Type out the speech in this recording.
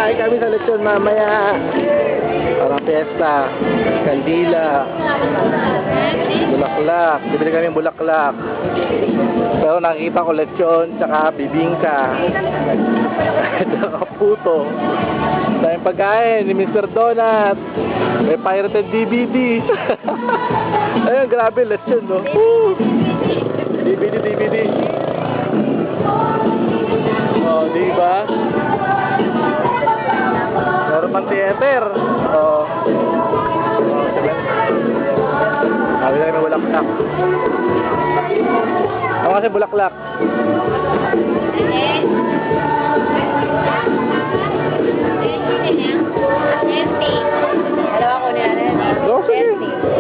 Kain kami sa lechon mamaya. Parang fiesta. Kandila. Bulaklak. Bibili kami ng bulaklak. Pero nakikita ko lechon, tsaka bibingka. Tsaka puto. Dahil pagkain ni Mr. Donut. May pirated DVD. Ayun, grabe lechon, no? Woo! DVD. Oh, diba? Meron pang theater. Oh. Diba? Sabi na may bulaklak. Ano kasi bulaklak? Dalawa ko nila na. Oh, sige.